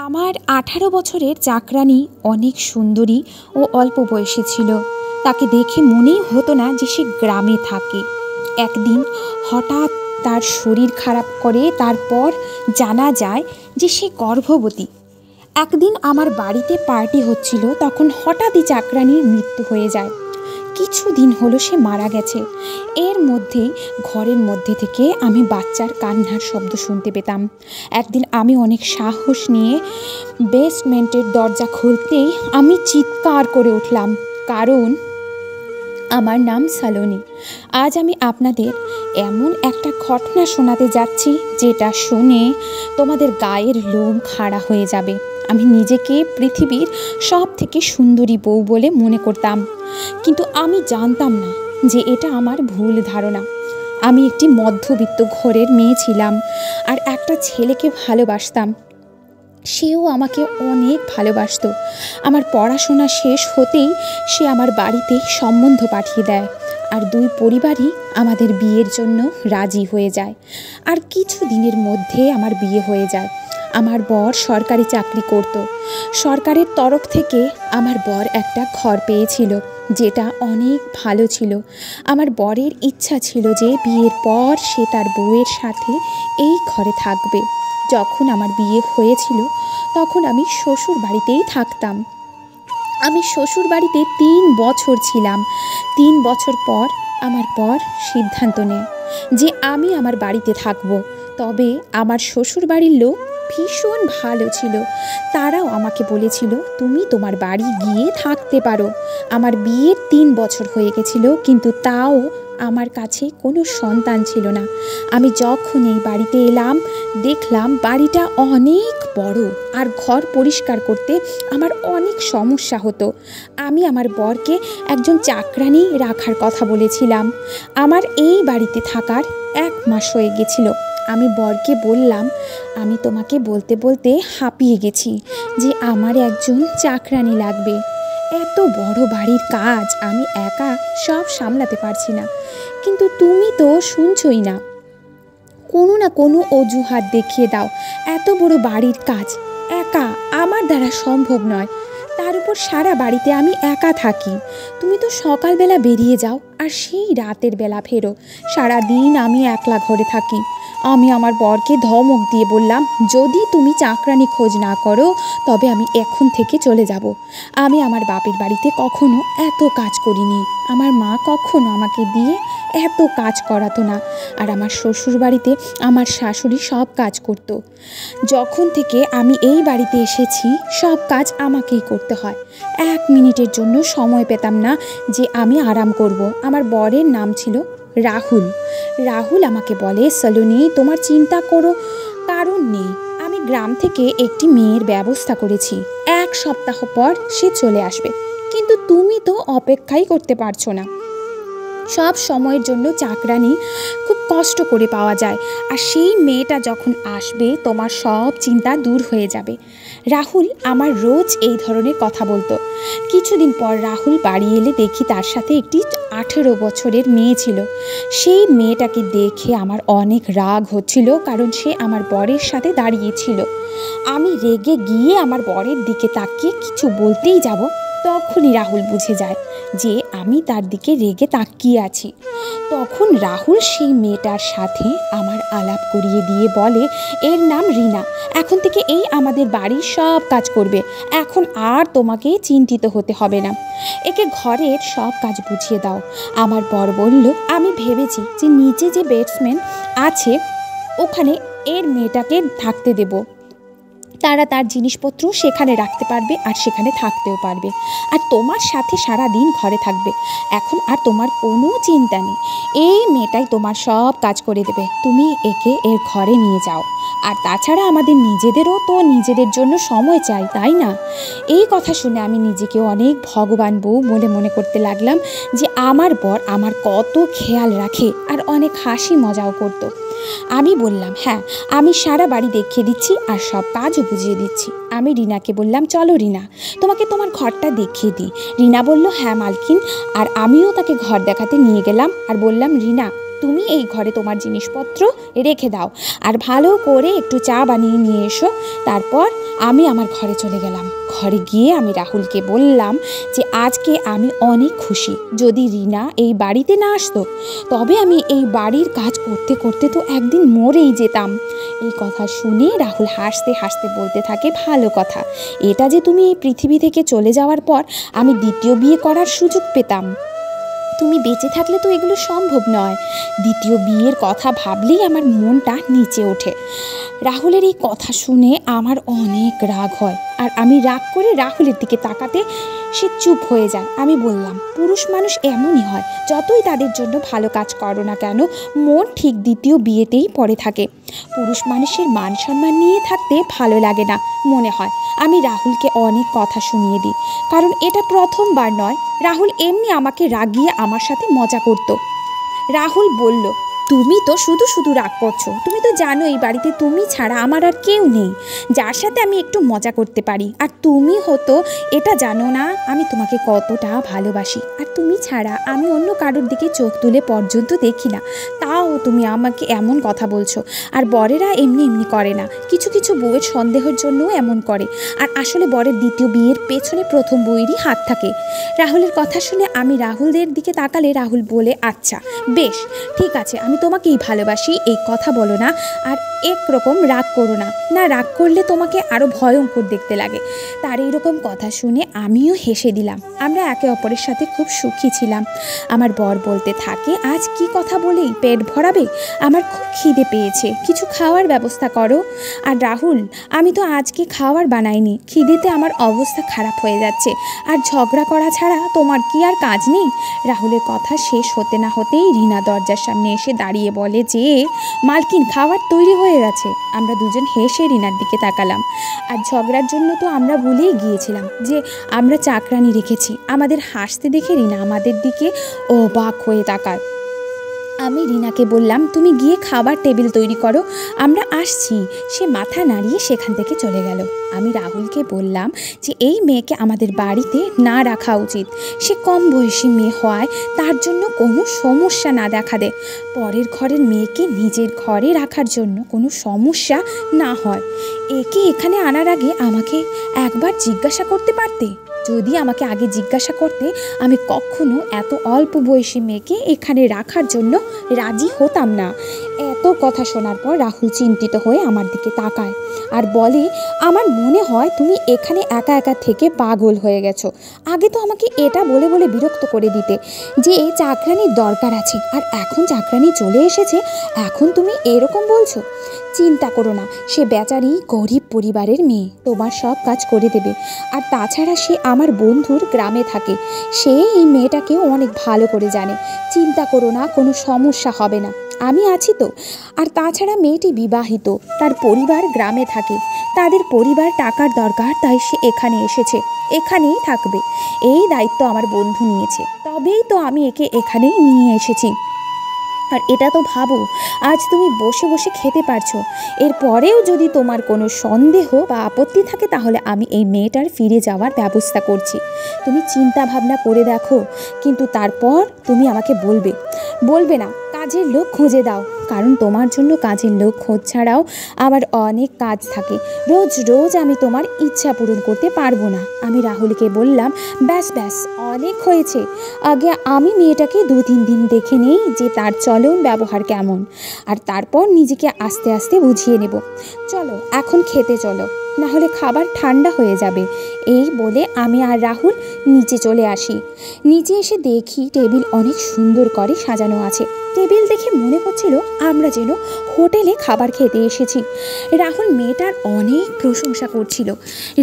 আমার 18 বছরের চাকরানী অনেক সুন্দরী ও অল্প বয়সী ছিল। তাকে দেখে মনেই হতো না যে সে গ্রামে থাকে। একদিন হঠাৎ তার শরীর খারাপ করে, তারপর জানা যায় যে সে গর্ভবতী। একদিন আমার বাড়িতে পার্টি হচ্ছিল, তখন হঠাৎই চাকরানীর মৃত্যু হয়ে যায়। কিছুদিন হলো সে মারা গেছে। এর মধ্যেই ঘরের মধ্যে থেকে আমি বাচ্চার কান্নার শব্দ শুনতে পেতাম। একদিন আমি অনেক সাহস নিয়ে বেসমেন্টের দরজা খুলতেই আমি চিৎকার করে উঠলাম, কারণ আমার নাম সালোনি। আজ আমি আপনাদের এমন একটা ঘটনা শোনাতে যাচ্ছি যেটা শুনে তোমাদের গায়ের লোম খাড়া হয়ে যাবে। আমি নিজেকে পৃথিবীর সব থেকে সুন্দরী বউ বলে মনে করতাম, কিন্তু আমি জানতাম না যে এটা আমার ভুল ধারণা। আমি একটি মধ্যবিত্ত ঘরের মেয়ে ছিলাম আর একটা ছেলেকে ভালোবাসতাম। সেও আমাকে অনেক ভালোবাসত। আমার পড়াশোনা শেষ হতেই সে আমার বাড়িতে সম্বন্ধ পাঠিয়ে দেয়, আর দুই পরিবারই আমাদের বিয়ের জন্য রাজি হয়ে যায়। আর কিছু দিনের মধ্যে আমার বিয়ে হয়ে যায়। আমার বর সরকারি চাকরি করত। সরকারের তরফ থেকে আমার বর একটা ঘর পেয়েছিল, যেটা অনেক ভালো ছিল। আমার বরের ইচ্ছা ছিল যে বিয়ের পর সে তার বউয়ের সাথে এই ঘরে থাকবে। যখন আমার বিয়ে হয়েছিল তখন আমি শ্বশুর বাড়িতেই থাকতাম। আমি শ্বশুর বাড়িতে 3 বছর ছিলাম। 3 বছর পর আমার বর সিদ্ধান্ত নেয় যে আমি আমার বাড়িতে থাকব। তবে আমার শ্বশুর বাড়ির লোক ভীষণ ভালো ছিল। তারাও আমাকে বলেছিল, তুমি তোমার বাড়ি গিয়ে থাকতে পারো। আমার বিয়ের 3 বছর হয়ে গেছিল, কিন্তু তাও আমার কাছে কোনো সন্তান ছিল না। আমি যখন এই বাড়িতে এলাম দেখলাম বাড়িটা অনেক বড়, আর ঘর পরিষ্কার করতে আমার অনেক সমস্যা হতো। আমি আমার বরকে একজন চাকরানী রাখার কথা বলেছিলাম। আমার এই বাড়িতে থাকার 1 মাস হয়ে গেছিল। আমি বরকে বললাম, আমি তোমাকে বলতে বলতে হাঁপিয়ে গেছি যে আমার একজন চাকরানী লাগবে। এত বড় বাড়ির কাজ আমি একা সব সামলাতে পারছি না, কিন্তু তুমি তো শুনছই না, কোনো না কোনো অজুহাত দেখিয়ে দাও। এত বড় বাড়ির কাজ একা আমার দ্বারা সম্ভব নয়। তার উপর সারা বাড়িতে আমি একা থাকি। তুমি তো সকালবেলা বেরিয়ে যাও আর সেই রাতের বেলা ফেরো। সারা দিন আমি একলা ঘরে থাকি। আমি আমার বরকে ধমক দিয়ে বললাম, যদি তুমি চাকরানি খোঁজ না করো তবে আমি এখন থেকে চলে যাব। আমি আমার বাপের বাড়িতে কখনো এত কাজ করিনি। আমার মা কখনো আমাকে দিয়ে এত কাজ করাতো না। আর আমার শ্বশুর বাড়িতে আমার শাশুড়ি সব কাজ করত। যখন থেকে আমি এই বাড়িতে এসেছি সব কাজ আমাকেই করতে হয়। 1 মিনিটের জন্য সময় পেতাম না যে আমি আরাম করব। আমার বরের নাম ছিল রাহুল। রাহুল আমাকে বলে, সালোনি, তোমার চিন্তা করো কারণ নেই। আমি গ্রাম থেকে একটি মেয়ের ব্যবস্থা করেছি। 1 সপ্তাহ পর সে চলে আসবে, কিন্তু তুমি তো অপেক্ষাই করতে পারছো না। সব সময়ের জন্য চাকরানি খুব কষ্ট করে পাওয়া যায়, আর সেই মেয়েটা যখন আসবে তোমার সব চিন্তা দূর হয়ে যাবে। রাহুল আমার রোজ এই ধরনের কথা বলতো। কিছুদিন পর রাহুল বাড়ি এলে দেখি তার সাথে একটি 18 বছরের মেয়ে ছিল। সেই মেয়েটাকে দেখে আমার অনেক রাগ হচ্ছিল, কারণ সে আমার বরের সাথে দাঁড়িয়েছিল। আমি রেগে গিয়ে আমার বরের দিকে তাকিয়ে কিছু বলতেই যাব, তখনই রাহুল বুঝে যায় যে আমি তার দিকে রেগে তাকিয়ে আছি। তখন রাহুল সেই মেয়েটার সাথে আমার আলাপ করিয়ে দিয়ে বলে, এর নাম রিনা। এখন থেকে এই আমাদের বাড়ির সব কাজ করবে। এখন আর তোমাকে চিন্তিত হতে হবে না। একে ঘরের সব কাজ বুঝিয়ে দাও। আমার বর বলল, আমি ভেবেছি যে নিচে যে বেসমেন্ট আছে ওখানে এর মেয়েটাকে থাকতে দেব। তারা তার জিনিসপত্র সেখানে রাখতে পারবে আর সেখানে থাকতেও পারবে, আর তোমার সাথে সারা দিন ঘরে থাকবে। এখন আর তোমার কোনো চিন্তা নেই। এই মেয়েটাই তোমার সব কাজ করে দেবে। তুমি একে এর ঘরে নিয়ে যাও। আর তাছাড়া আমাদের নিজেদেরও তো নিজেদের জন্য সময় চাই, তাই না? এই কথা শুনে আমি নিজেকে অনেক ভগবান বউ বলে মনে করতে লাগলাম যে আমার বর আমার কত খেয়াল রাখে, আর অনেক হাসি মজাও করতো। আমি বললাম, হ্যাঁ, আমি সারা বাড়ি দেখিয়ে দিচ্ছি আর সব কাজও বুঝিয়ে দিচ্ছি। আমি রিনাকে বললাম, চলো রিনা, তোমাকে তোমার ঘরটা দেখিয়ে দিই। রিনা বলল, হ্যাঁ মালকিন। আর আমিও তাকে ঘর দেখাতে নিয়ে গেলাম আর বললাম, রিনা, তুমি এই ঘরে তোমার জিনিসপত্র রেখে দাও আর ভালো করে একটু চা বানিয়ে নিয়ে এসো। তারপর আমি আমার ঘরে চলে গেলাম। ঘরে গিয়ে আমি রাহুলকে বললাম যে আজকে আমি অনেক খুশি। যদি রিনা এই বাড়িতে না আসতো তবে আমি এই বাড়ির কাজ করতে করতে তো একদিন মরেই যেতাম। এই কথা শুনে রাহুল হাসতে হাসতে বলতে থাকে, ভালো কথা, এটা যে তুমি এই পৃথিবী থেকে চলে যাওয়ার পর আমি দ্বিতীয় বিয়ে করার সুযোগ পেতাম। তুমি বেঁচে থাকলে তো এগুলো সম্ভব নয়। দ্বিতীয় বিয়ের কথা ভাবলেই আমার মনটা নিচে ওঠে। রাহুলের এই কথা শুনে আমার অনেক রাগ হয় আর আমি রাগ করে রাহুলের দিকে তাকাতে সে চুপ হয়ে যায়। আমি বললাম, পুরুষ মানুষ এমনই হয়, যতই তাদের জন্য ভালো কাজ করো না কেন মন ঠিক দ্বিতীয় বিয়েতেই পড়ে থাকে। পুরুষ মানুষের মান সম্মান নিয়ে থাকতে ভালো লাগে না মনে হয়। আমি রাহুলকে অনেক কথা শুনিয়ে দিই, কারণ এটা প্রথমবার নয়। রাহুল এমনি আমাকে রাগিয়ে আমার সাথে মজা করতো। রাহুল বলল, তুমি তো শুধু শুধু রাগ করছো। তুমি তো জানো এই বাড়িতে তুমি ছাড়া আমার আর কেউ নেই যার সাথে আমি একটু মজা করতে পারি। আর তুমি হতো এটা জানো না আমি তোমাকে কতটা ভালোবাসি। আর তুমি ছাড়া আমি অন্য কারোর দিকে চোখ তুলে পর্যন্ত দেখি না, তাও তুমি আমাকে এমন কথা বলছো। আর বরেরা এমনি এমনি করে না, কিছু কিছু বউয়ের সন্দেহের জন্যও এমন করে। আর আসলে বরের দ্বিতীয় বিয়ের পেছনে প্রথম বউয়েরই হাত থাকে। রাহুলের কথা শুনে আমি রাহুলদের দিকে তাকালে রাহুল বলে, আচ্ছা বেশ ঠিক আছে, আমি তোমাকেই ভালোবাসি এই কথা বলো না আর একরকম রাগ করো না। না রাগ করলে তোমাকে আরও ভয়ঙ্কর দেখতে লাগে। তার এইরকম কথা শুনে আমিও হেসে দিলাম। আমরা একে অপরের সাথে খুব সুখী ছিলাম। আমার বর বলতে থাকে, আজ কি কথা বলেই পেট ভরাবে? আমার খুব খিদে পেয়েছে, কিছু খাওয়ার ব্যবস্থা করো। আর রাহুল, আমি তো আজকে খাওয়ার বানাইনি, খিদেতে আমার অবস্থা খারাপ হয়ে যাচ্ছে। আর ঝগড়া করা ছাড়া তোমার কি আর কাজ নেই? রাহুলের কথা শেষ হতে না হতেই রিনা দরজার সামনে এসে দাঁড়িয়ে বলে যে, মালকিন খাবার তৈরি হয়ে গেছে। আমরা দুজন হেসে রিনার দিকে তাকালাম। আর ঝগড়ার জন্য তো আমরা ভুলেই গিয়েছিলাম যে আমরা চাকরানি রেখেছি। আমাদের হাসতে দেখে রিনা আমাদের দিকে অবাক হয়ে তাকায়। আমি রিনাকে বললাম, তুমি গিয়ে খাবার টেবিল তৈরি করো, আমরা আসছি। সে মাথা নাড়িয়ে সেখান থেকে চলে গেল। আমি রাহুলকে বললাম যে এই মেয়েকে আমাদের বাড়িতে না রাখা উচিত। সে কম বয়সী মেয়ে হওয়ায় তার জন্য কোনো সমস্যা না দেখা দেয়। পরের ঘরের মেয়েকে নিজের ঘরে রাখার জন্য কোনো সমস্যা না হয়। একে এখানে আনার আগে আমাকে একবার জিজ্ঞাসা করতে পারতে। যদি আমাকে আগে জিজ্ঞাসা করতে আমি কখনো এত অল্প বয়সী মেয়েকে এখানে রাখার জন্য রাজি হতাম না। এত কথা শোনার পর রাহুল চিন্তিত হয়ে আমার দিকে তাকায় আর বলে, আমার মনে হয় তুমি এখানে একা একা থেকে পাগল হয়ে গেছো। আগে তো আমাকে এটা বলে বলে বিরক্ত করে দিতে যে এই চাকরানির দরকার আছে, আর এখন চাকরানি চলে এসেছে এখন তুমি এরকম বলছো। চিন্তা করো না, সে বেচারি গরিব পরিবারের মেয়ে, তোমার সব কাজ করে দেবে। আর তাছাড়া সে আমার বন্ধুর গ্রামে থাকে, সে এই মেয়েটাকেও অনেক ভালো করে জানে। চিন্তা করো না, কোনো সমস্যা হবে না, আমি আছি তো। আর তাছাড়া মেয়েটি বিবাহিত, তার পরিবার গ্রামে থাকে, তাদের পরিবার টাকার দরকার, তাই সে এখানে এসেছে, এখানেই থাকবে। এই দায়িত্ব আমার বন্ধু নিয়েছে, তবেই তো আমি একে এখানেই নিয়ে এসেছি। আর এটা তো ভাবো, আজ তুমি বসে বসে খেতে পারছো। এরপরেও যদি তোমার কোনো সন্দেহ বা আপত্তি থাকে তাহলে আমি এই মেয়েটার ফিরে যাওয়ার ব্যবস্থা করছি। তুমি চিন্তা ভাবনা করে দেখো, কিন্তু তারপর তুমি আমাকে বলবে না কাজের লোক খুঁজে দাও, কারণ তোমার জন্য কাজের লোক খোঁজ ছাড়াও আমার অনেক কাজ থাকে। রোজ রোজ আমি তোমার ইচ্ছা পূরণ করতে পারবো না। আমি রাহুলকে বললাম, ব্যাস ব্যাস অনেক হয়েছে, আগে আমি মেয়েটাকে 2-3 দিন দেখে নেই যে তার চলন ব্যবহার কেমন, আর তারপর নিজেকে আস্তে আস্তে বুঝিয়ে নেব। চলো এখন খেতে চলো, না হলে খাবার ঠান্ডা হয়ে যাবে। এই বলে আমি আর রাহুল নিচে চলে আসি। নিচে এসে দেখি টেবিল অনেক সুন্দর করে সাজানো আছে। টেবিল দেখে মনে হচ্ছিল আমরা যেন হোটেলে খাবার খেতে এসেছি। রাহুল মেয়েটার অনেক প্রশংসা করছিল।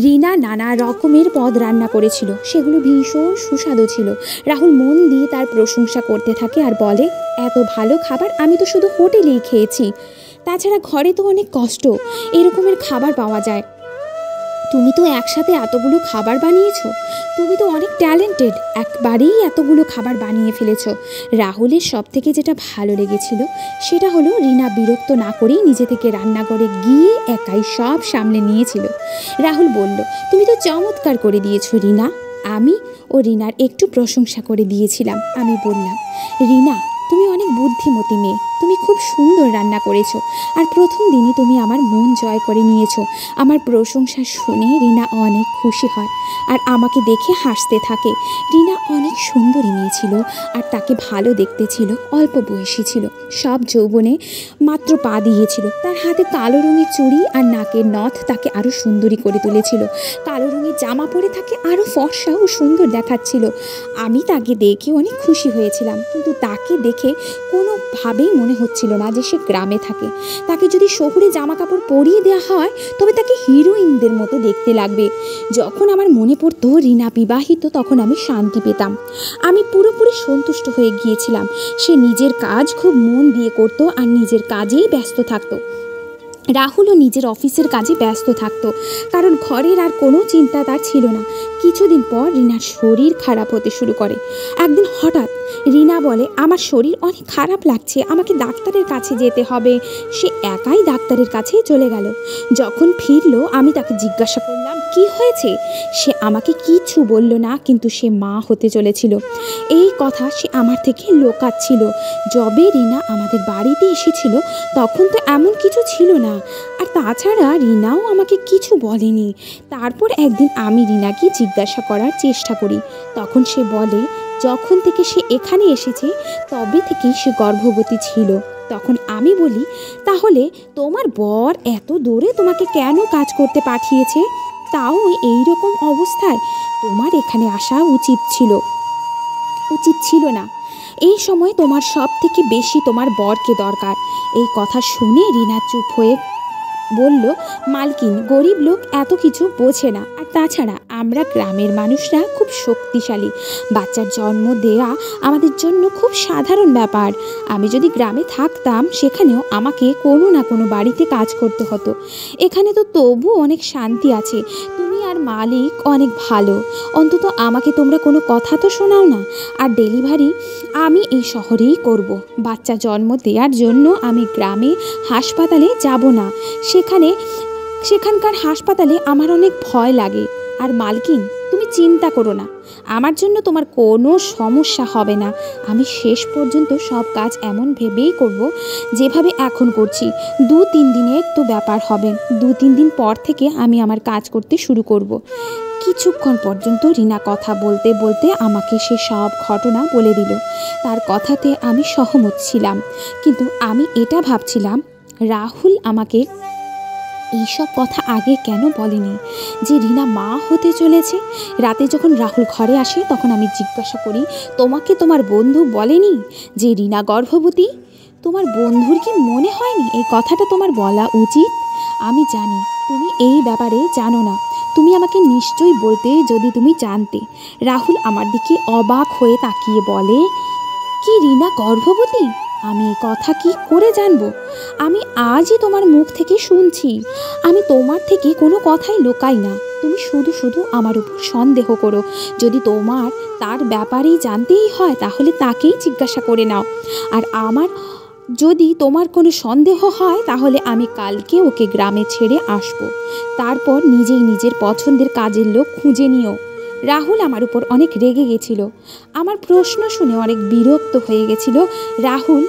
রিনা নানা রকমের পদ রান্না করেছিল, সেগুলো ভীষণ সুস্বাদু ছিল। রাহুল মন দিয়ে তার প্রশংসা করতে থাকে আর বলে, এত ভালো খাবার আমি তো শুধু হোটেলেই খেয়েছি, তাছাড়া ঘরে তো অনেক কষ্ট এরকমের খাবার পাওয়া যায়। তুমি তো একসাথে এতগুলো খাবার বানিয়েছো, তুমি তো অনেক ট্যালেন্টেড, একবারেই এতগুলো খাবার বানিয়ে ফেলেছো। রাহুলের সব থেকে যেটা ভালো লেগেছিল সেটা হলো রিনা বিরক্ত না করেই নিজে থেকে রান্নাঘরে গিয়ে একাই সব সামলে নিয়েছিল। রাহুল বলল, তুমি তো চমৎকার করে দিয়েছো রিনা। আমি ও রিনার একটু প্রশংসা করে দিয়েছিলাম। আমি বললাম, রিনা তুমি অনেক বুদ্ধিমতী মেয়ে, তুমি খুব সুন্দর রান্না করেছো, আর প্রথম দিনই তুমি আমার মন জয় করে নিয়েছো। আমার প্রশংসা শুনে রিনা অনেক খুশি হয় আর আমাকে দেখে হাসতে থাকে। রিনা অনেক সুন্দরী মেয়ে ছিল আর তাকে ভালো দেখতে ছিল, অল্প বয়সী ছিল, সব যৌবনে মাত্র পা দিয়েছিল। তার হাতে কালো রঙের চুড়ি আর নাকের নথ তাকে আরও সুন্দরী করে তুলেছিল। কালো রঙের জামা পরে তাকে আরও ফর্সা ও সুন্দর দেখাচ্ছিল। আমি তাকে দেখে অনেক খুশি হয়েছিলাম, কিন্তু তাকে দেখে কোনোভাবেই মনে হচ্ছিল না যে সে গ্রামে থাকে। তাকে যদি শহুরে জামা কাপড় পরিয়ে দেওয়া হয় তবে তাকে হিরোইনদের মতো দেখতে লাগবে। যখন আমার মনে পড়তো রিনা বিবাহিত, তখন আমি শান্তি পেতাম। আমি পুরোপুরি সন্তুষ্ট হয়ে গিয়েছিলাম। সে নিজের কাজ খুব মন দিয়ে করতো আর নিজের কাজেই ব্যস্ত থাকতো। রাহুলও নিজের অফিসের কাজে ব্যস্ত থাকতো, কারণ ঘরের আর কোনো চিন্তা তার ছিল না। কিছুদিন পর রিনার শরীর খারাপ হতে শুরু করে। একদিন হঠাৎ রিনা বলে, আমার শরীর অনেক খারাপ লাগছে, আমাকে ডাক্তারের কাছে যেতে হবে। সে একাই ডাক্তারের কাছে চলে গেল। যখন ফিরলো আমি তাকে জিজ্ঞাসা করলাম কি হয়েছে। সে আমাকে কিছু বলল না, কিন্তু সে মা হতে চলেছিল। এই কথা সে আমার থেকে লুকাচ্ছিল। যবে রিনা আমাদের বাড়িতে এসেছিল তখন তো এমন কিছু ছিল না, আর তাছাড়া রিনাও আমাকে কিছু বলেনি। তারপর একদিন আমি রিনাকে জিজ্ঞাসা করার চেষ্টা করি, তখন সে বলে যখন থেকে সে এখানে এসেছে তবে থেকেই সে গর্ভবতী ছিল। তখন আমি বলি, তাহলে তোমার বর এত দূরে তোমাকে কেন কাজ করতে পাঠিয়েছে? তাও এই রকম অবস্থায় তোমার এখানে আসা উচিত ছিল না। এই সময় তোমার সব থেকে বেশি তোমার বরকে দরকার। এই কথা শুনে রিনা চুপ হয়ে বলল, মালকিন, গরিব লোক এত কিছু বোঝে না, আর তাছাড়া আমরা গ্রামের মানুষরা খুব শক্তিশালী। বাচ্চার জন্ম দেয়া আমাদের জন্য খুব সাধারণ ব্যাপার। আমি যদি গ্রামে থাকতাম সেখানেও আমাকে কোনো না কোনো বাড়িতে কাজ করতে হতো। এখানে তো তবু অনেক শান্তি আছে। তুমি আর মালিক অনেক ভালো, অন্তত আমাকে তোমরা কোনো কথা তো শোনাও না। আর ডেলিভারি আমি এই শহরেই করব। বাচ্চা জন্ম দেওয়ার জন্য আমি গ্রামে হাসপাতালে যাব না। সেখানকার হাসপাতালে আমার অনেক ভয় লাগে। আর মালকিন, তুমি চিন্তা করো না, আমার জন্য তোমার কোনো সমস্যা হবে না। আমি শেষ পর্যন্ত সব কাজ এমন ভেবেই করব যেভাবে এখন করছি। 2-3 দিনের তো ব্যাপার হবে। 2-3 দিন পর থেকে আমি আমার কাজ করতে শুরু করব। কিছুক্ষণ পর্যন্ত রিনা কথা বলতে বলতে আমাকে সে সব ঘটনা বলে দিল। তার কথাতে আমি সহমত ছিলাম, কিন্তু আমি এটা ভাবছিলাম রাহুল আমাকে এইসব কথা আগে কেন বলেনি যে রিনা মা হতে চলেছে। রাতে যখন রাহুল ঘরে আসে তখন আমি জিজ্ঞাসা করি, তোমাকে তোমার বন্ধু বলেনি যে রিনা গর্ভবতী? তোমার বন্ধুর কি মনে হয়নি এই কথাটা তোমার বলা উচিত? আমি জানি তুমি এই ব্যাপারে জানো না, তুমি আমাকে নিশ্চয়ই বলতে যদি তুমি জানতে। রাহুল আমার দিকে অবাক হয়ে তাকিয়ে বলে, কি রিনা গর্ভবতী? আমি এই কথা কি করে জানবো? আমি আজই তোমার মুখ থেকে শুনছি। আমি তোমার থেকে কোনো কথাই লুকাই না। তুমি শুধু শুধু আমার উপর সন্দেহ করো। যদি তোমার তার ব্যাপারেই জানতেই হয় তাহলে তাকেই জিজ্ঞাসা করে নাও। আর আমার যদি তোমার কোনো সন্দেহ হয় তাহলে আমি কালকে ওকে গ্রামে ছেড়ে আসব। তারপর নিজেই নিজের পছন্দের কাজের লোক খুঁজে নিও। রাহুল আমার উপর অনেক রেগে গেছিল। আমার প্রশ্ন শুনে অনেক বিরক্ত হয়ে গেছিল। রাহুল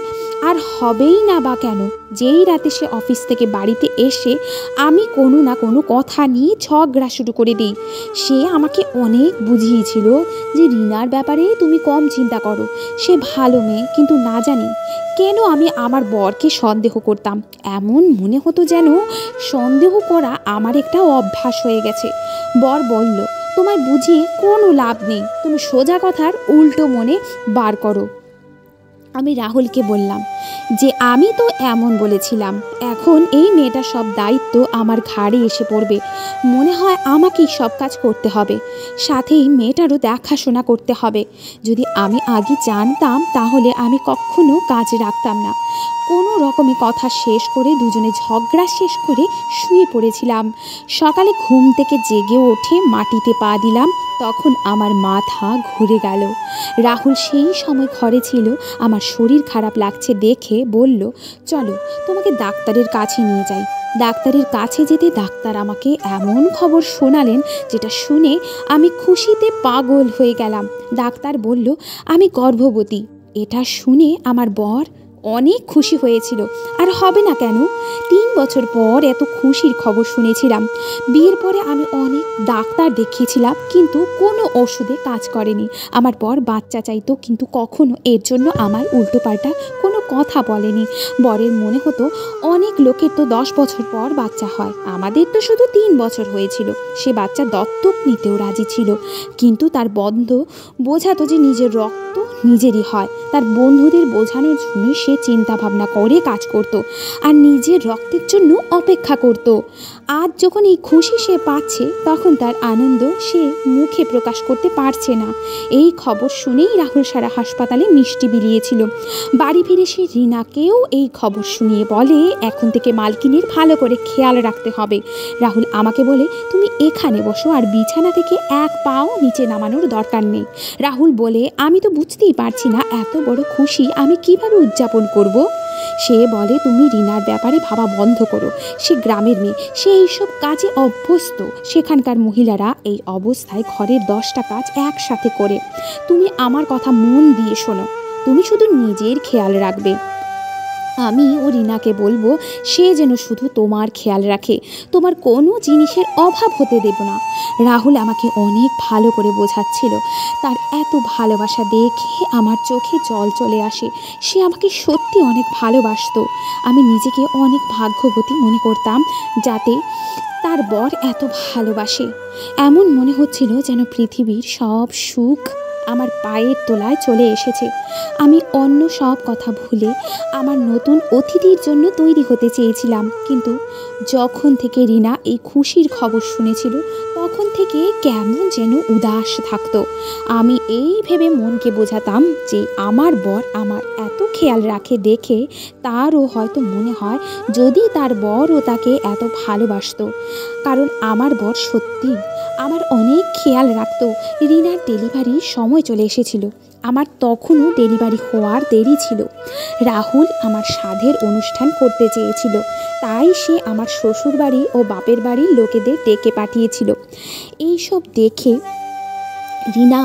আর হবেই না বা কেন? যেই রাতে সে অফিস থেকে বাড়িতে এসে আমি কোনো না কোনো কথা নিয়ে ঝগড়া শুরু করে দিই। সে আমাকে অনেক বুঝিয়েছিল যে রিনার ব্যাপারে তুমি কম চিন্তা করো, সে ভালো মেয়ে। কিন্তু না জানি কেন আমি আমার বরকে সন্দেহ করতাম। এমন মনে হতো যেন সন্দেহ করা আমার একটা অভ্যাস হয়ে গেছে। বর বলল, তোমায় বুঝিয়ে কোনো লাভ নেই, তুমি সোজা কথার উল্টো মনে বার করো। আমি রাহুলকে বললাম যে আমি তো এমন বলেছিলাম, এখন এই মেয়েটার সব দায়িত্ব আমার ঘাড়ে এসে পড়বে। মনে হয় আমাকেই সব কাজ করতে হবে, সাথেই মেয়েটারও দেখাশোনা করতে হবে। যদি আমি আগে জানতাম তাহলে আমি কখনো কাজ রাখতাম না। কোনো রকমে কথা শেষ করে দুজনে ঝগড়া শেষ করে শুয়ে পড়েছিলাম। সকালে ঘুম থেকে জেগে উঠে মাটিতে পা দিলাম, তখন আমার মাথা ঘুরে গেল। রাহুল সেই সময় ঘরে ছিল। আমার শরীর খারাপ লাগছে দেখে বলল, চলো তোমাকে ডাক্তারের কাছে নিয়ে যাই। ডাক্তারের কাছে যেতে ডাক্তার আমাকে এমন খবর শোনালেন যেটা শুনে আমি খুশিতে পাগল হয়ে গেলাম। ডাক্তার বলল, আমি গর্ভবতী। এটা শুনে আমার বর অনেক খুশি হয়েছিল। আর হবে না কেন, 3 বছর পর এত খুশির খবর শুনেছিলাম। বিয়ের পরে আমি অনেক ডাক্তার দেখিয়েছিলাম, কিন্তু কোনো ওষুধে কাজ করেনি। আমার বর বাচ্চা চাইতো, কিন্তু কখনো এর জন্য আমার উল্টোপাল্টা কোনো কথা বলেনি। বরের মনে হতো অনেক লোকের তো 10 বছর পর বাচ্চা হয়, আমাদের তো শুধু 3 বছর হয়েছিল। সে বাচ্চা দত্তক নিতেও রাজি ছিল, কিন্তু তার বন্ধু বোঝাতো যে নিজের রক্ত নিজেরই হয়। তার বন্ধুদের বোঝানোর জন্য সে চিন্তা ভাবনা করে কাজ করত আর নিজের রক্তের জন্য অপেক্ষা করত। আজ যখন এই খুশি সে পাচ্ছে, তখন তার আনন্দ সে মুখে প্রকাশ করতে পারছে না। এই খবর শুনেই রাহুল সারা হাসপাতালে মিষ্টি বিলিয়েছিল। বাড়ি ফিরে সে রিনাকেও এই খবর শুনিয়ে বলে, এখন থেকে মালকিনের ভালো করে খেয়াল রাখতে হবে। রাহুল আমাকে বলে, তুমি এখানে বসো আর বিছানা থেকে এক পাও নিচে নামানোর দরকার নেই। রাহুল বলে, আমি তো বুঝতেই পারছি না এত বড় খুশি আমি কিভাবে উদযাপন করব। সে বলে, তুমি রিনার ব্যাপারে ভাবা বন্ধ করো। সে গ্রামের মেয়ে, সে এইসব কাজে অভ্যস্ত। সেখানকার মহিলারা এই অবস্থায় ঘরের 10টা কাজ একসাথে করে। তুমি আমার কথা মন দিয়ে শোনো, তুমি শুধু নিজের খেয়াল রাখবে। আমি ও রিনাকে বলবো সে যেন শুধু তোমার খেয়াল রাখে, তোমার কোনো জিনিসের অভাব হতে দেব না। রাহুল আমাকে অনেক ভালো করে বোঝাচ্ছিল। তার এত ভালোবাসা দেখে আমার চোখে জল চলে আসে। সে আমাকে সত্যি অনেক ভালোবাসতো। আমি নিজেকে অনেক ভাগ্যবতী মনে করতাম যাতে তার বর এত ভালোবাসে। এমন মনে হচ্ছিল যেন পৃথিবীর সব সুখ আমার পায়ের তলায় চলে এসেছে। আমি অন্য সব কথা ভুলে আমার নতুন অতিথির জন্য তৈরি হতে চেয়েছিলাম, কিন্তু যখন থেকে রিনা এই খুশির খবর শুনেছিল, তখন থেকে কেমন যেন উদাস থাকতো। আমি এই ভেবে মনকে বোঝাতাম যে আমার বর আমার এত খেয়াল রাখে দেখে তারও হয়তো মনে হয় যদি তার বরও তাকে এত ভালোবাসতো, কারণ আমার বর সত্যি আমার অনেক খেয়াল রাখতো। রিনার ডেলিভারির সময় চলে এসেছিল, আমার তখনও ডেলিভারি হওয়ার দেরি ছিল। রাহুল আমার সাধের অনুষ্ঠান করতে চেয়েছিল, তাই সে আমার শ্বশুরবাড়ি ও বাপের বাড়ির লোকেদের ডেকে পাঠিয়েছিল। এইসব দেখে রিনা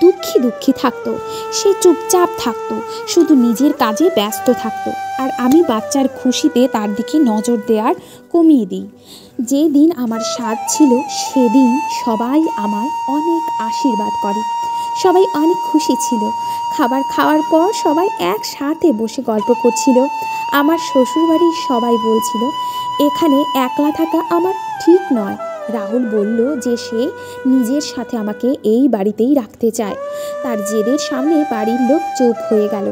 দুঃখী দুঃখী থাকতো। সে চুপচাপ থাকতো, শুধু নিজের কাজে ব্যস্ত থাকতো। আর আমি বাচ্চার খুশিতে তার দিকে নজর দেওয়ার কমিয়ে দিই। যেদিন আমার সাধ ছিল সেদিন সবাই আমার অনেক আশীর্বাদ করে, সবাই অনেক খুশি ছিল। খাবার খাওয়ার পর সবাই একসাথে বসে গল্প করছিল। আমার শ্বশুরবাড়ির সবাই বলছিল এখানে একলা থাকা আমার ঠিক নয়। রাহুল বলল যে সে নিজের সাথে আমাকে এই বাড়িতেই রাখতে চায়। তার জেদের সামনে বাড়ির লোক চুপ হয়ে গেল।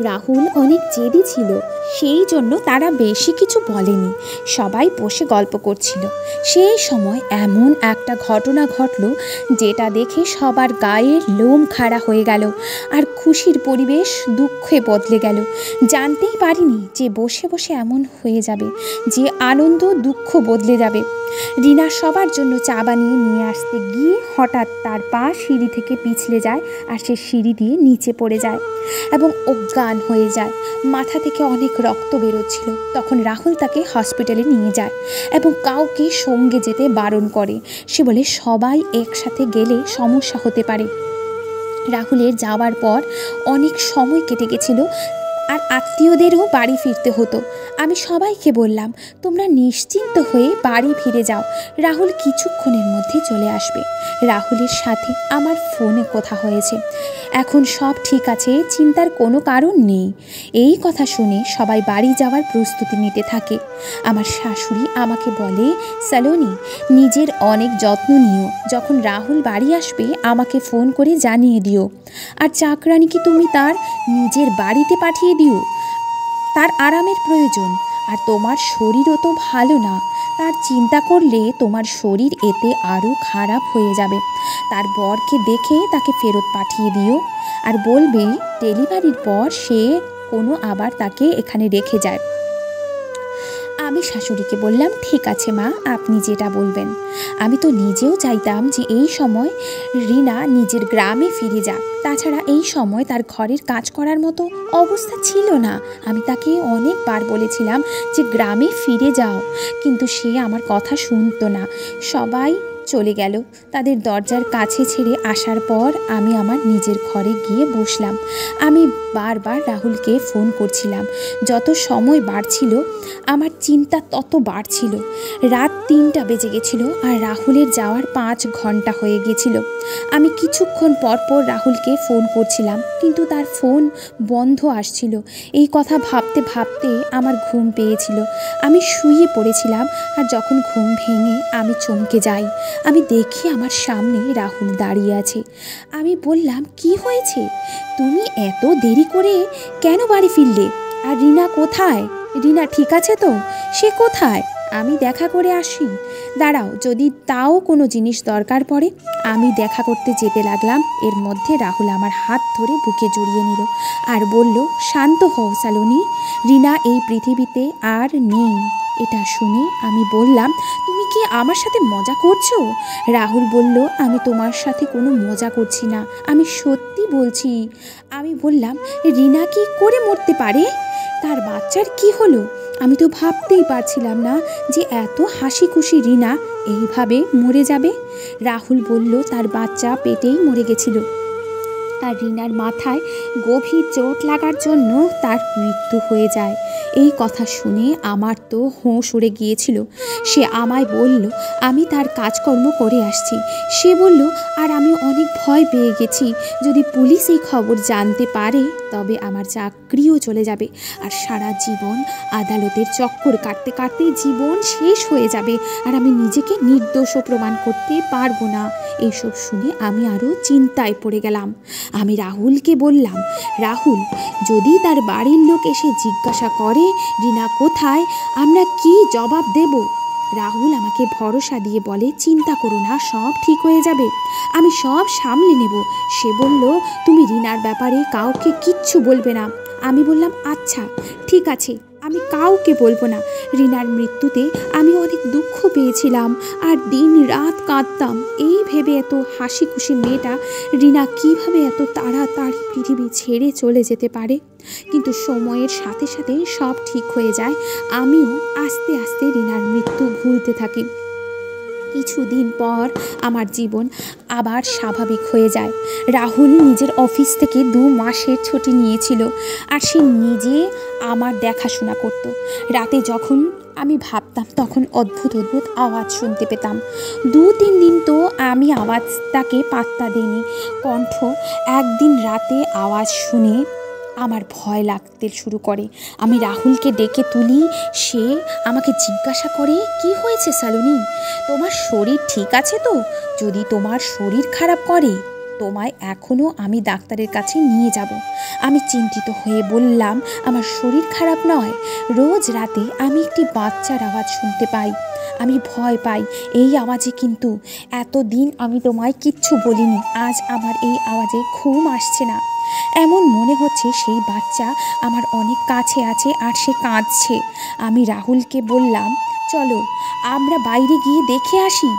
রাহুল অনেক জেদি ছিল, সেই জন্য তারা বেশি কিছু বলেনি। সবাই বসে গল্প করছিল। সেই সময় এমন একটা ঘটনা ঘটলো যেটা দেখে সবার গায়ের লোম খাড়া হয়ে গেল আর খুশির পরিবেশ দুঃখে বদলে গেল। জানতেই পারিনি যে বসে বসে এমন হয়ে যাবে যে আনন্দ দুঃখ বদলে যাবে। রিনা সবার জন্য চা বানিয়ে নিয়ে আসতে গিয়ে হঠাৎ তার পা সিঁড়ি থেকে পিছলে যায় আর সে সিঁড়ি দিয়ে নিচে পড়ে যায় এবং অজ্ঞান হয়ে যায়। মাথা থেকে অনেক রক্ত বেরোচ্ছিল। তখন রাহুল তাকে হসপিটালে নিয়ে যায় এবং কাউকে সঙ্গে যেতে বারণ করে। সে বলে সবাই একসাথে গেলে সমস্যা হতে পারে। রাহুলের যাওয়ার পর অনেক সময় কেটে গেছিল আর আত্মীয়দেরও বাড়ি ফিরতে হতো। আমি সবাইকে বললাম, তোমরা নিশ্চিন্ত হয়ে বাড়ি ফিরে যাও, রাহুল কিছুক্ষণের মধ্যে চলে আসবে। রাহুলের সাথে আমার ফোনে কথা হয়েছে, এখন সব ঠিক আছে, চিন্তার কোনো কারণ নেই। এই কথা শুনে সবাই বাড়ি যাওয়ার প্রস্তুতি নিতে থাকে। আমার শাশুড়ি আমাকে বলে, সালোনি, নিজের অনেক যত্ন নিও, যখন রাহুল বাড়ি আসবে আমাকে ফোন করে জানিয়ে দিও। আর চাকরানিকে তুমি তার নিজের বাড়িতে পাঠিয়ে দিও, তার আরামের প্রয়োজন। আর তোমার শরীরও তো ভালো না, তার চিন্তা করলে তোমার শরীর এতে আরও খারাপ হয়ে যাবে। তার বরকে দেখে তাকে ফেরত পাঠিয়ে দিও আর বলবে ডেলিভারির পর সে কোনো আবার তাকে এখানে রেখে যায়। আমি শাশুড়িকে বললাম, ঠিক আছে মা, আপনি যেটা বলবেন। আমি তো নিজেও চাইতাম যে এই সময় রিনা নিজের গ্রামে ফিরে যাক। তাছাড়া এই সময় তার ঘরের কাজ করার মতো অবস্থা ছিল না। আমি তাকে অনেকবার বলেছিলাম যে গ্রামে ফিরে যাও, কিন্তু সে আমার কথা শুনতো না। সবাই চলে গেল। তাদের দরজার কাছে ছেড়ে আসার পর আমি আমার নিজের ঘরে গিয়ে বসলাম। আমি বারবার রাহুলকে ফোন করছিলাম। যত সময় বাড়ছিল আমার চিন্তা তত বাড়ছিল। রাত 3টা বেজে গেছিল আর রাহুলের যাওয়ার 5 ঘন্টা হয়ে গেছিল। আমি কিছুক্ষণ পর পর রাহুলকে ফোন করছিলাম, কিন্তু তার ফোন বন্ধ আসছিল। এই কথা ভাবতে ভাবতে আমার ঘুম পেয়েছিল। আমি শুয়ে পড়েছিলাম, আর যখন ঘুম ভেঙে আমি চমকে যাই। আমি দেখি আমার সামনে রাহুল দাঁড়িয়ে আছে। আমি বললাম, কি হয়েছে? তুমি এত দেরি করে কেন বাড়ি ফিরলে? আর রিনা কোথায়? রিনা ঠিক আছে তো? সে কোথায়? আমি দেখা করে আসি। দাঁড়াও, যদি তাও কোনো জিনিস দরকার পড়ে। আমি দেখা করতে যেতে লাগলাম। এর মধ্যে রাহুল আমার হাত ধরে বুকে জড়িয়ে নিল আর বলল, শান্ত হও সালোনি, রিনা এই পৃথিবীতে আর নেই। এটা শুনে আমি বললাম, তুমি কি আমার সাথে মজা করছো? রাহুল বলল, আমি তোমার সাথে কোনো মজা করছি না, আমি সত্যি বলছি। আমি বললাম, রিনা কি করে মরতে পারে? তার বাচ্চার কি হলো? আমি তো ভাবতেই পারছিলাম না যে এত হাসি খুশি রিনা এইভাবে মরে যাবে। রাহুল বলল, তার বাচ্চা পেটেই মরে গেছিল, আর রিনার মাথায় গভীর চোট লাগার জন্য তার মৃত্যু হয়ে যায়। এই কথা শুনে আমার তো হোঁশ উড়ে গিয়েছিল। সে আমায় বলল, আমি তার কাজকর্ম করে আসছি। সে বলল, আর আমি অনেক ভয় পেয়ে গেছি, যদি পুলিশ এই খবর জানতে পারে তবে আমার চাকরিও চলে যাবে, আর সারা জীবন আদালতের চক্কর কাটতে কাটতে জীবন শেষ হয়ে যাবে, আর আমি নিজেকে নির্দোষও প্রমাণ করতে পারবো না। এইসব শুনে আমি আরও চিন্তায় পড়ে গেলাম। আমি রাহুলকে বললাম, রাহুল, যদি তার বাড়ির লোক এসে জিজ্ঞাসা করে রিনা কোথায়, আমরা কি জবাব দেব? রাহুল আমাকে ভরসা দিয়ে বলে, চিন্তা করো না, সব ঠিক হয়ে যাবে, আমি সব সামলে নেব। সে বলল, তুমি রিনার ব্যাপারে কাউকে কিচ্ছু বলবে না। আমি বললাম, আচ্ছা ঠিক আছে, আমি কাউকে বলবো না। রিনার মৃত্যুতে আমি অনেক দুঃখ পেয়েছিলাম আর দিন রাত কাঁদতাম, এই ভেবে এত হাসি খুশি মেয়েটা রিনা কিভাবে এত তাড়াতাড়ি পৃথিবী ছেড়ে চলে যেতে পারে। কিন্তু সময়ের সাথে সাথে সব ঠিক হয়ে যায়। আমিও আস্তে আস্তে রিনার মৃত্যু ভুলতে থাকি। কিছুদিন পর আমার জীবন আবার স্বাভাবিক হয়ে যায়। রাহুল নিজের অফিস থেকে 2 মাসের ছুটি নিয়েছিল, আর সে নিজে আমার দেখাশোনা করত। রাতে যখন আমি ভাবতাম তখন অদ্ভুত অদ্ভুত আওয়াজ শুনতে পেতাম। 2-3 দিন তো আমি আওয়াজটাকে পাত্তা দিইনি। কণ্ঠ একদিন রাতে আওয়াজ শুনে আমার ভয় লাগতে শুরু করে। আমি রাহুলকে ডেকে তুলি। সে আমাকে জিজ্ঞাসা করে, কি হয়েছে সালোনি? তোমার শরীর ঠিক আছে তো? যদি তোমার শরীর খারাপ করে তোমায় এখনও আমি ডাক্তারের কাছে নিয়ে যাব। আমি চিন্তিত হয়ে বললাম, আমার শরীর খারাপ নয়, রোজ রাতে আমি একটি বাচ্চার আওয়াজ শুনতে পাই, আমি ভয় পাই এই আওয়াজে, কিন্তু এতদিন আমি তোমায় কিচ্ছু বলিনি। আজ আমার এই আওয়াজে ঘুম আসছে না, এমন মনে হচ্ছে সেই বাচ্চা আমার অনেক কাছে আছে আর সে কাঁদছে। আমি রাহুলকে বললাম, চলো আমরা বাইরে গিয়ে দেখে আসি,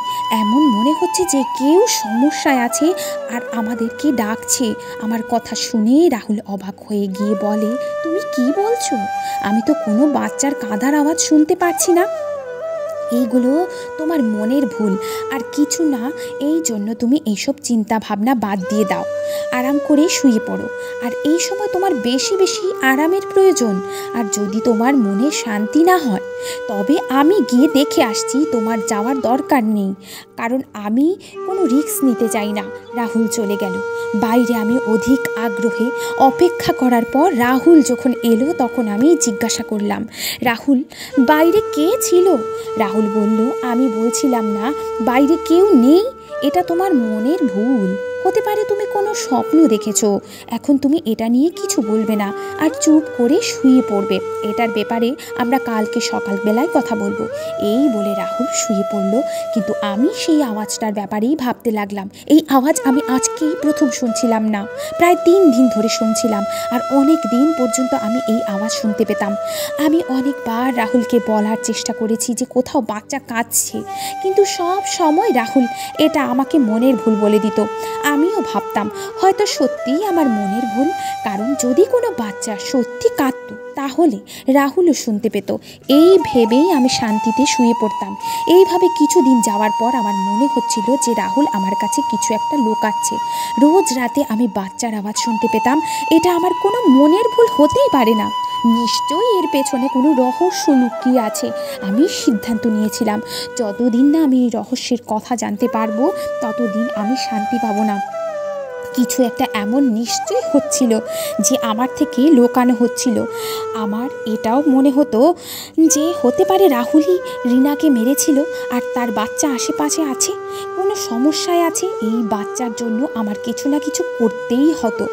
এমন মনে হচ্ছে যে কেউ সমস্যায় আছে আর আমাদেরকে ডাকছে। আমার কথা শুনে রাহুল অবাক হয়ে গিয়ে বলে, তুমি কি বলছো? আমি তো কোনো বাচ্চার কাঁদার আওয়াজ শুনতে পাচ্ছি না। এইগুলো তোমার মনের ভুল, আর কিছু না। এই জন্য তুমি এইসব চিন্তা ভাবনা বাদ দিয়ে দাও, আরাম করে শুয়ে পড়ো। আর এই সময় তোমার বেশি বেশি আরামের প্রয়োজন। আর যদি তোমার মনে শান্তি না হয় তবে আমি গিয়ে দেখে আসছি, তোমার যাওয়ার দরকার নেই, কারণ আমি কোনো রিস্ক নিতে চাই না। রাহুল চলে গেল। বাইরে আমি অধিক আগ্রহে অপেক্ষা করার পর রাহুল যখন এলো তখন আমি জিজ্ঞাসা করলাম, রাহুল, বাইরে কে ছিল? রাহুল বলল, আমি বলছিলাম না বাইরে কেউ নেই, এটা তোমার মনের ভুল হতে পারে, তুমি কোনো স্বপ্ন দেখেছো। এখন তুমি এটা নিয়ে কিছু বলবে না আর চুপ করে শুয়ে পড়বে। এটার ব্যাপারে আমরা কালকে সকালবেলায় কথা বলবো। এই বলে রাহুল শুয়ে পড়ল। কিন্তু আমি সেই আওয়াজটার ব্যাপারেই ভাবতে লাগলাম। এই আওয়াজ আমি আজকেই প্রথম শুনছিলাম না, প্রায় 3 দিন ধরে শুনছিলাম, আর অনেক দিন পর্যন্ত আমি এই আওয়াজ শুনতে পেতাম। আমি অনেকবার রাহুলকে বলার চেষ্টা করেছি যে কোথাও বাচ্চা কাঁদছে, কিন্তু সব সময় রাহুল এটা আমাকে মনের ভুল বলে দিত। আমিও ভাবতাম হয়তো সত্যিই আমার মনের ভুল, কারণ যদি কোনো বাচ্চা সত্যি কাঁদত তাহলে রাহুলও শুনতে পেত। এই ভেবেই আমি শান্তিতে শুয়ে পড়তাম। এইভাবে কিছুদিন যাওয়ার পর আমার মনে হচ্ছিল যে রাহুল আমার কাছে কিছু একটা লুকাচ্ছে। রোজ রাতে আমি বাচ্চার আওয়াজ শুনতে পেতাম। এটা আমার কোনো মনের ভুল হতেই পারে না, নিশ্চয়ই এর পেছনে কোনো রহস্য লুকিয়ে আছে। আমি সিদ্ধান্ত নিয়েছিলাম যতদিন না আমি এই রহস্যের কথা জানতে পারবো ততদিন আমি শান্তি পাবো না। কিছু একটা এমন নিশ্চয়ই হচ্ছিল যে আমার থেকে লুকানো হচ্ছিল। আমার এটাও মনে হতো যে হতে পারে রাহুলই রিনাকে মেরেছিল আর তার বাচ্চা আশেপাশে আছে, কোনো সমস্যায় আছে। এই বাচ্চার জন্য আমার কিছু না কিছু করতেই হতো।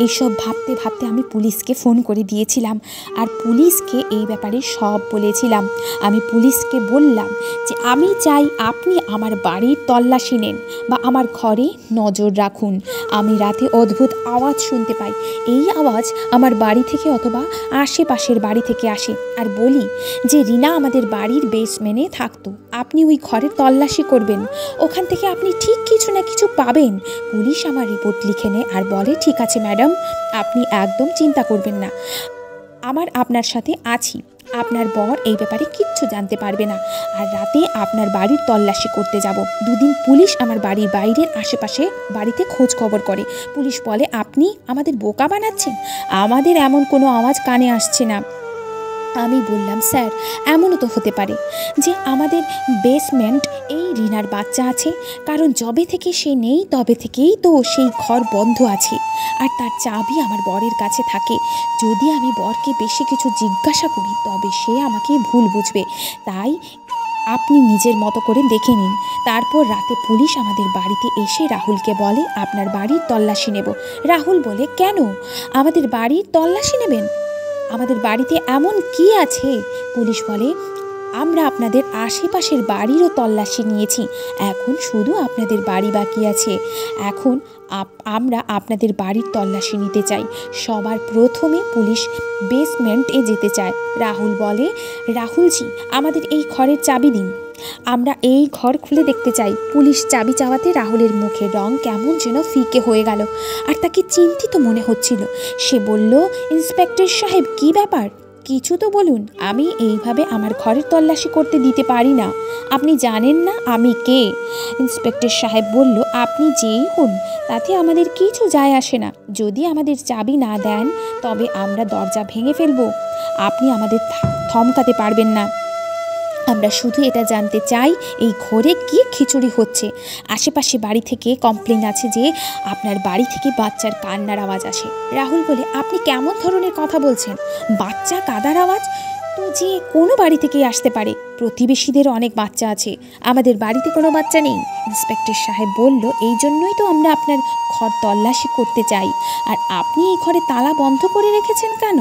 এইসব ভাবতে ভাবতে আমি পুলিশকে ফোন করে দিয়েছিলাম আর পুলিশকে এই ব্যাপারে সব বলেছিলাম। আমি পুলিশকে বললাম যে আমি চাই আপনি আমার বাড়ির তল্লাশি নেন বা আমার ঘরে নজর রাখুন। আমি রাতে অদ্ভুত আওয়াজ শুনতে পাই। এই আওয়াজ আমার বাড়ি থেকে অথবা আশেপাশের বাড়ি থেকে আসে। আর বলি যে রিনা আমাদের বাড়ির বেসমেন্টে থাকতো, আপনি ওই ঘরের তল্লাশি করবেন, ওখান থেকে আপনি ঠিক কিছু না কিছু পাবেন। পুলিশ আমার রিপোর্ট লিখে নেয় আর বলে ঠিক আছে ম্যাডাম, আপনি একদম চিন্তা করবেন না, আপনার সাথে আছি। আপনার বর এই ব্যাপারে কিচ্ছু জানতে পারবে না। আর রাতে আপনার বাড়ির তল্লাশি করতে যাব। দুদিন পুলিশ আমার বাড়ির বাইরের আশেপাশে বাড়িতে খোঁজ খবর করে। পুলিশ বলে আপনি আমাদের বোকা বানাচ্ছেন, আমাদের এমন কোনো আওয়াজ কানে আসছে না। আমি বললাম স্যার, এমনও তো হতে পারে যে আমাদের বেসমেন্ট এই রিনার বাচ্চা আছে, কারণ যবে থেকে সে নেই তবে থেকেই তো সেই ঘর বন্ধ আছে আর তার চাবি আমার বরের কাছে থাকে। যদি আমি বরকে বেশি কিছু জিজ্ঞাসা করি তবে সে আমাকে ভুল বুঝবে, তাই আপনি নিজের মতো করে দেখে নিন। তারপর রাতে পুলিশ আমাদের বাড়িতে এসে রাহুলকে বলে আপনার বাড়ির তল্লাশি নেব। রাহুল বলে কেন আমাদের বাড়ির তল্লাশি নেবেন, আমাদের বাড়িতে এমন কি আছে? পুলিশ বলে আমরা আপনাদের আশেপাশের বাড়িরও তল্লাশি নিয়েছি, এখন শুধু আপনাদের বাড়ি বাকি আছে। এখন আমরা আপনাদের বাড়ির তল্লাশি নিতে চাই। সবার প্রথমে পুলিশ বেসমেন্টে যেতে চায়। রাহুল বলে রাহুলজি, আমাদের এই ঘরের চাবি দিন, আমরা এই ঘর খুলে দেখতে চাই। পুলিশ চাবি চাওয়াতে রাহুলের মুখের রং কেমন যেন ফিকে হয়ে গেল আর তাকে চিন্তিত মনে হচ্ছিল। সে বলল ইন্সপেক্টর সাহেব, কি ব্যাপার, কিছু তো বলুন, আমি এইভাবে আমার ঘরের তল্লাশি করতে দিতে পারি না। আপনি জানেন না আমি কে? ইন্সপেক্টর সাহেব বলল আপনি যেই হন তাতে আমাদের কিছু যায় আসে না, যদি আমাদের চাবি না দেন তবে আমরা দরজা ভেঙে ফেলব, আপনি আমাদের থমকাতে পারবেন না। আমরা শুধু এটা জানতে চাই এই ঘরে কি খিচুড়ি হচ্ছে। আশেপাশে বাড়ি থেকে কমপ্লেন আছে যে আপনার বাড়ি থেকে বাচ্চার কান্নার আওয়াজ আসে। রাহুল বলে আপনি কেমন ধরনের কথা বলছেন, বাচ্চা কাঁদার আওয়াজ তো যে কোনো বাড়ি থেকেই আসতে পারে, প্রতিবেশীদের অনেক বাচ্চা আছে, আমাদের বাড়িতে কোনো বাচ্চা নেই। ইন্সপেক্টর সাহেব বলল এই জন্যই তো আমরা আপনার ঘর তল্লাশি করতে চাই। আর আপনি এই ঘরে তালা বন্ধ করে রেখেছেন কেন?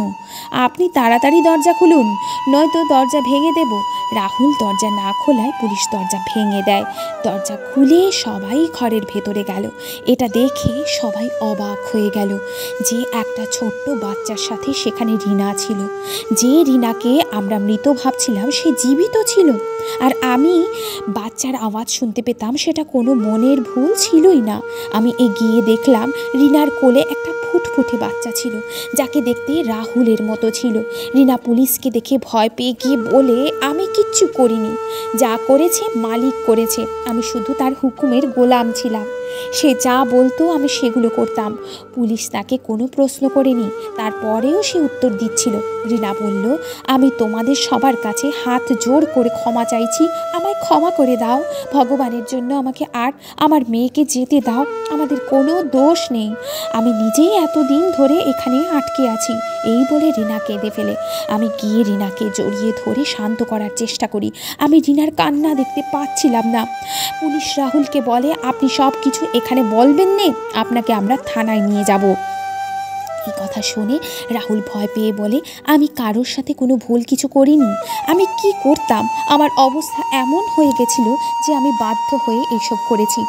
আপনি তাড়াতাড়ি দরজা খুলুন, নয়তো দরজা ভেঙে দেব। রাহুল দরজা না খোলায় পুলিশ দরজা ভেঙে দেয়। দরজা খুলে সবাই ঘরের ভেতরে গেল। এটা দেখে সবাই অবাক হয়ে গেল যে একটা ছোট্ট বাচ্চার সাথে সেখানে রিনা ছিল। যে রিনাকে আমরা মৃত ভাবছিলাম সে জীবিত ছিল। আর আমি বাচ্চার আওয়াজ শুনতে পেতাম, সেটা কোনো মনের ভুল ছিলই না। আমি এগিয়ে দেখলাম রিনার কোলে একটা ফুটফুটে বাচ্চা ছিল যাকে দেখতে রাহুলের মতো ছিল। রিনা পুলিশকে দেখে ভয় পেয়ে গিয়ে বলে আমি কিচ্ছু করিনি, যা করেছে মালিক করেছে, আমি শুধু তার হুকুমের গোলাম ছিলাম, সে যা বলতো আমি সেগুলো করতাম। পুলিশ তাকে কোনো প্রশ্ন করেনি, তারপরেও সে উত্তর দিচ্ছিল। রিনা বলল আমি তোমাদের সবার কাছে হাত জোর করে ক্ষমা চাইছি, আমায় ক্ষমা করে দাও, ভগবানের জন্য আমাকে আর আমার মেয়েকে যেতে দাও, আমাদের কোনো দোষ নেই, আমি নিজেই এতদিন ধরে এখানে আটকে আছি। এই বলে রিনা কেঁদে ফেলে। আমি গিয়ে রিনাকে জড়িয়ে ধরে শান্ত করার চেষ্টা করি। আমি রিনার কান্না দেখতে পাচ্ছিলাম না। পুলিশ রাহুলকে বলে আপনি সব কিছু এখানে বলবেন না, আপনাকে আমরা থানায় নিয়ে যাব। এই কথা শুনে রাহুল ভয় পেয়ে বলে আমি কারোর সাথে কোনো ভুল কিছু করিনি, আমি কি করতাম, আমার অবস্থা এমন হয়ে গেছিল যে আমি বাধ্য হয়ে এইসব করেছি।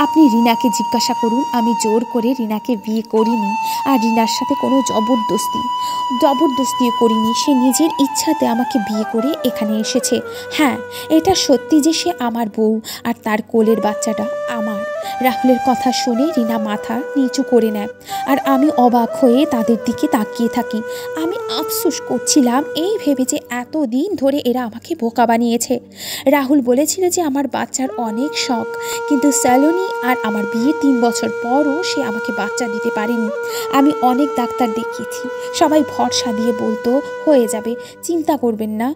আপনি রিনাকে জিজ্ঞাসা করুন, আমি জোর করে রিনাকে বিয়ে করিনি আর রিনার সাথে কোনো জবরদস্তিও করিনি, সে নিজের ইচ্ছাতে আমাকে বিয়ে করে এখানে এসেছে। হ্যাঁ, এটা সত্যি যে সে আমার বউ আর তার কোলের বাচ্চাটা আমার, রাহুলের কথা শুনে রিনা মাথা নিচু করে নেয়, আর আমি অবাক হয়ে তাদের দিকে তাকিয়ে থাকি। আমি আফসোস করছিলাম এই ভেবে যে এতদিন ধরে এরা আমাকে বোকা বানিয়েছে। রাহুল বলেছিল যে আমার বাচ্চার অনেক শখ, কিন্তু স্যালোনি আর আমার বিয়ে 3 বছর পরও সে আমাকে বাচ্চা দিতে পারেনি। আমি অনেক ডাক্তার দেখিয়েছি, সবাই ভরসা দিয়ে বলতো হয়ে যাবে, চিন্তা করবেন না।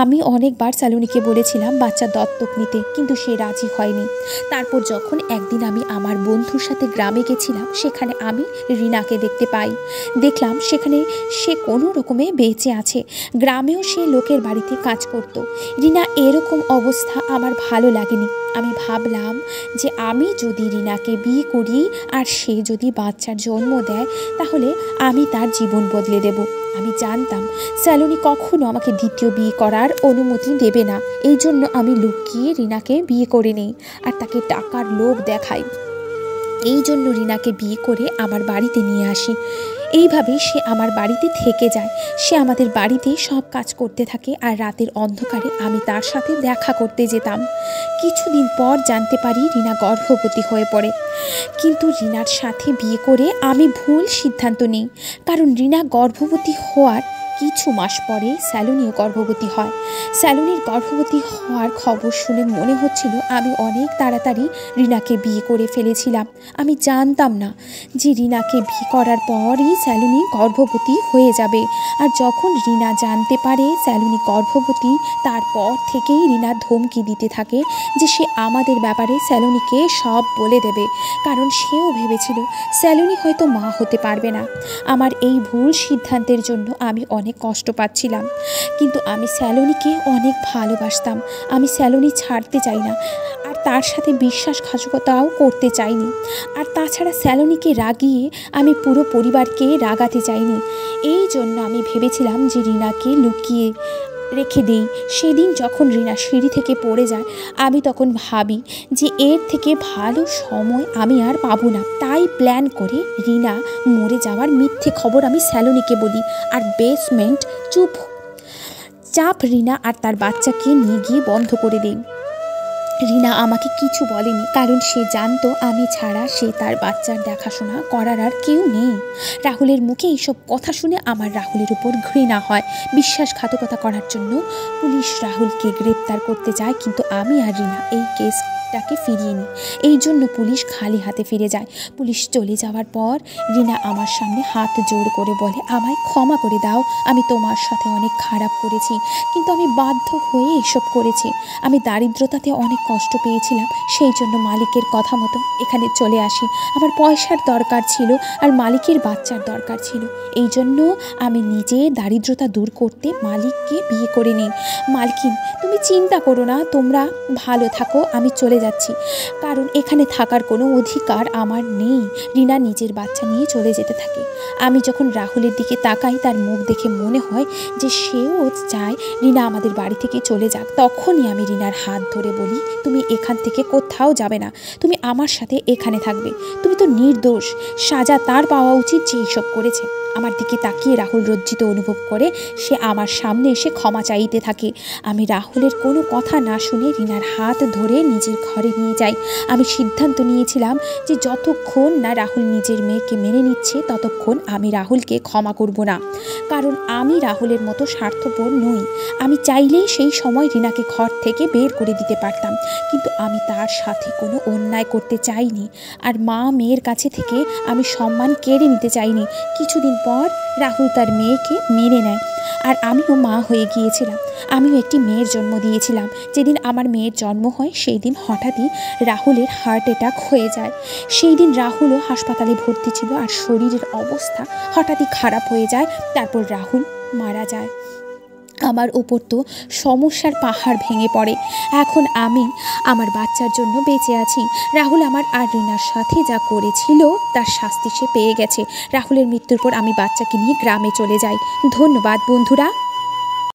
আমি অনেকবার স্যালোনিকে বলেছিলাম বাচ্চা দত্তক নিতে, কিন্তু সে রাজি হয়নি। তারপর যখন একদিন আমি আমার বন্ধুর সাথে গ্রামে গেছিলাম, সেখানে আমি রিনাকে দেখতে পাই। দেখলাম সেখানে সে কোনো রকমে বেঁচে আছে। গ্রামেও সে লোকের বাড়িতে কাজ করত। রিনা এরকম অবস্থা আমার ভালো লাগেনি। আমি ভাবলাম যে আমি যদি রিনাকে বিয়ে করি আর সে যদি বাচ্চার জন্ম দেয়, তাহলে আমি তার জীবন বদলে দেব। আমি জানতাম স্যালোনি কখনো আমাকে দ্বিতীয় বিয়ে করার অনুমতি দেবে না। এই জন্য আমি লুকিয়ে রিনাকে বিয়ে করে নেই আর তাকে টাকার লোভ দেখাই। এই জন্য রিনাকে বিয়ে করে আমার বাড়িতে নিয়ে আসি। এইভাবে সে আমার বাড়িতে থেকে যায়। সে আমাদের বাড়িতে সব কাজ করতে থাকে, আর রাতের অন্ধকারে আমি তার সাথে দেখা করতে যেতাম। কিছুদিন পর জানতে পারি রিনা গর্ভবতী হয়ে পড়ে। কিন্তু রিনার সাথে বিয়ে করে আমি ভুল সিদ্ধান্ত নিই, কারণ রিনা গর্ভবতী হওয়ার কিছু মাস পরে স্যালোনিও গর্ভবতী হয়। স্যালোনির গর্ভবতী হওয়ার খবর শুনে মনে হচ্ছিল আমি অনেক তাড়াতাড়ি রিনাকে বিয়ে করে ফেলেছিলাম। আমি জানতাম না যে রিনাকে বিয়ে করার পরই স্যালোনি গর্ভবতী হয়ে যাবে। আর যখন রিনা জানতে পারে স্যালোনি গর্ভবতী, তারপর থেকেই রিনা ধমকি দিতে থাকে যে সে আমাদের ব্যাপারে স্যালোনিকে সব বলে দেবে, কারণ সেও ভেবেছিল স্যালোনি হয়তো মা হতে পারবে না। আমার এই ভুল সিদ্ধান্তের জন্য আমি অনেক কষ্ট পাচ্ছিলাম, কিন্তু আমি স্যালোনিকে অনেক ভালোবাসতাম। আমি স্যালোনি ছাড়তে চাই না, আর তার সাথে বিশ্বাসঘাতকতাও করতে চাইনি। আর তাছাড়া স্যালোনিকে রাগিয়ে আমি পুরো পরিবারকে রাগাতে চাইনি। এই জন্য আমি ভেবেছিলাম যে রিনাকে লুকিয়ে রেখে দেই। সেদিন যখন রিনা সিঁড়ি থেকে পড়ে যায়, আমি তখন ভাবি যে এর থেকে ভালো সময় আমি আর পাবো না। তাই প্ল্যান করে রিনা মরে যাওয়ার মিথ্যে খবর আমি স্যালোনিকে বলি, আর বেসমেন্ট চাপ রিনা আর তার বাচ্চাকে নিয়ে গিয়ে বন্ধ করে দেই। রিনা আমাকে কিছু বলেনি, কারণ সে জানতো আমি ছাড়া সে তার বাচ্চার দেখাশোনা করার আর কেউ নেই। রাহুলের মুখে এইসব কথা শুনে আমার রাহুলের উপর ঘৃণা হয়। বিশ্বাসঘাতকতা করার জন্য পুলিশ রাহুলকে গ্রেপ্তার করতে যায়, কিন্তু আমি আর রিনা এই কেসটাকে ফিরিয়ে নিই। এই জন্য পুলিশ খালি হাতে ফিরে যায়। পুলিশ চলে যাওয়ার পর রিনা আমার সামনে হাত জোড় করে বলে, আমায় ক্ষমা করে দাও, আমি তোমার সাথে অনেক খারাপ করেছি, কিন্তু আমি বাধ্য হয়ে এসব করেছি। আমি দারিদ্রতাতে অনেক কষ্ট পেয়েছিলাম, সেই জন্য মালিকের কথা মতো এখানে চলে আসি। আমার পয়সার দরকার ছিল আর মালিকের বাচ্চার দরকার ছিল। এই জন্য আমি নিজে দারিদ্রতা দূর করতে মালিককে বিয়ে করে নিই। মালকিন, তুমি চিন্তা করো না, তোমরা ভালো থাকো, আমি চলে যাচ্ছি, কারণ এখানে থাকার কোনো অধিকার আমার নেই। রিনা নিজের বাচ্চা নিয়ে চলে যেতে থাকে। আমি যখন রাহুলের দিকে তাকাই, তার মুখ দেখে মনে হয় যে সেও চায় রিনা আমাদের বাড়ি থেকে চলে যাক। তখনই আমি রিনার হাত ধরে বলি, তুমি এখান থেকে কোথাও যাবে না, তুমি আমার সাথে এখানে থাকবে। তুমি তো নির্দোষ, সাজা তার পাওয়া উচিত যে এইসব করেছে। আমার দিকে তাকিয়ে রাহুল লজ্জিত অনুভব করে সে আমার সামনে এসে ক্ষমা চাইতে থাকে। আমি রাহুলের কোনো কথা না শুনে রিনার হাত ধরে নিজের ঘরে নিয়ে যাই। আমি সিদ্ধান্ত নিয়েছিলাম যে যতক্ষণ না রাহুল নিজের মেয়েকে মেনে নিচ্ছে, ততক্ষণ আমি রাহুলকে ক্ষমা করব না, কারণ আমি রাহুলের মতো স্বার্থপর নই। আমি চাইলেই সেই সময় রিনাকে ঘর থেকে বের করে দিতে পারতাম, কিন্তু আমি তার সাথে কোনো অন্যায় করতে চাইনি, আর মা মেয়ের কাছে থেকে আমি সম্মান কেড়ে নিতে চাইনি। কিছুদিন পর রাহুল তার মেয়েকে মেনে নেয়, আর আমিও মা হয়ে গিয়েছিলাম। আমিও একটি মেয়ের জন্ম দিয়েছিলাম। যেদিন আমার মেয়ের জন্ম হয়, সেই দিন হঠাৎই রাহুলের হার্ট অ্যাটাক হয়ে যায়। সেই দিন রাহুলও হাসপাতালে ভর্তি ছিল, আর শরীরের অবস্থা হঠাৎই খারাপ হয়ে যায়। তারপর রাহুল মারা যায়। আমার উপর তো সমস্যার পাহাড় ভেঙে পড়ে। এখন আমি আমার বাচ্চার জন্য বেঁচে আছি। রাহুল আমার আর রিনার সাথে যা করেছিল তার শাস্তি সে পেয়ে গেছে। রাহুলের মৃত্যুর পর আমি বাচ্চাকে নিয়ে গ্রামে চলে যাই। ধন্যবাদ বন্ধুরা।